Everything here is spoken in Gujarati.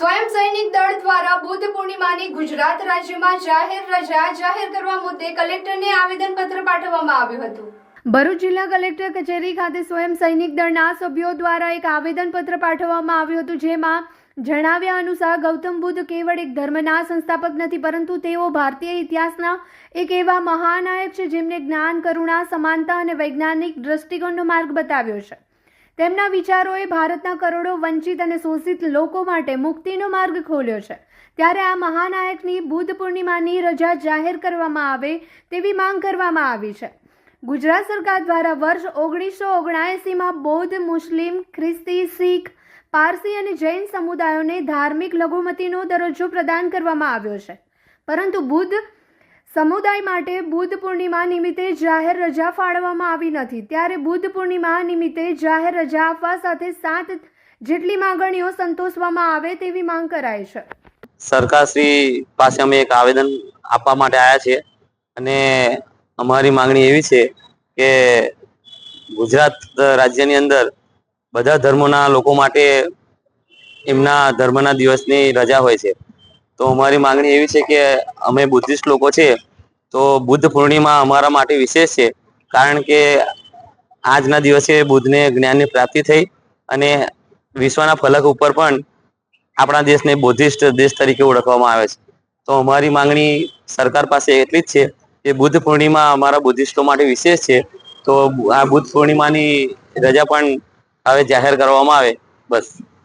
સ્વયં સૈનિક દળ દ્વારા બુદ્ધ પૂર્ણિમાની ગુજરાત રાજ્યમાં જાહેર રજા જાહેર કરવા મુદ્દે કલેક્ટરને આવેદનપત્ર પાઠવવામાં આવ્યું હતું। ભરૂચ જિલ્લા કલેક્ટર કચેરી ખાતે સ્વયં સૈનિક દળના સભ્યો દ્વારા એક આવેદનપત્ર પાઠવવામાં આવ્યું હતું, જેમાં જણાવ્યા અનુસાર ગૌતમ બુદ્ધ કેવળ એક ધર્મના સંસ્થાપક નથી, પરંતુ તેઓ ભારતીય ઇતિહાસના એક એવા મહાનાયક છે જેમને જ્ઞાન, કરુણા, સમાનતા અને વૈજ્ઞાનિક દ્રષ્ટિકોણનો માર્ગ બતાવ્યો છે। તેમના વિચારોએ ભારતના કરોડો વંચિત અને શોષિત લોકો માટે મુક્તિનો માર્ગ ખોલ્યો છે। ત્યારે આ મહાનાયકની બુદ્ધ પૂર્ણિમાની રજા જાહેર કરવામાં આવે તેવી માંગ કરવામાં આવી છે। ગુજરાત સરકાર દ્વારા વર્ષ 1979માં બૌદ્ધ, મુસ્લિમ, ખ્રિસ્તી, શીખ, પારસી અને જૈન સમુદાયોને ધાર્મિક લઘુમતીનો દરજ્જો પ્રદાન કરવામાં આવ્યો છે, પરંતુ બુદ્ધ સમુદાય માટે બુદ્ધ પૂર્ણિમા નિમિત્તે જાહેર રજા ફાળવવામાં આવી નથી। ત્યારે બુદ્ધ પૂર્ણિમા નિમિત્તે જાહેર રજા આપવા સાથે 7 જેટલી માંગણીઓ સંતોષવામાં આવે તેવી માંગ કરાઈ છે। સરકાર શ્રી પાસે અમે એક આવેદન આપવા માટે આવ્યા છીએ અને અમારી માંગણી એવી છે કે ગુજરાત રાજ્યની અંદર બધા ધર્મોના લોકો માટે એમના ધર્મના દિવસની રજા હોય છે। તો અમારી માંગણી એવી છે કે અમે બુદ્ધિસ્ટ લોકો છે, તો બુદ્ધ પૂર્ણિમા અમારા માટે વિશેષ છે, કારણ કે આજના દિવસે બુદ્ધને જ્ઞાનની પ્રાપ્તિ થઈ અને વિશ્વના ફલક ઉપર પણ આપણા દેશને બૌદ્ધિસ્ટ દેશ તરીકે ઓળખવામાં આવે છે। તો અમારી માંગણી સરકાર પાસે એટલી જ છે કે બુદ્ધ પૂર્ણિમા અમારા બુદ્ધિસ્ટો માટે વિશેષ છે, તો આ બુદ્ધ પૂર્ણિમાની રજા પણ હવે જાહેર કરવામાં આવે, બસ।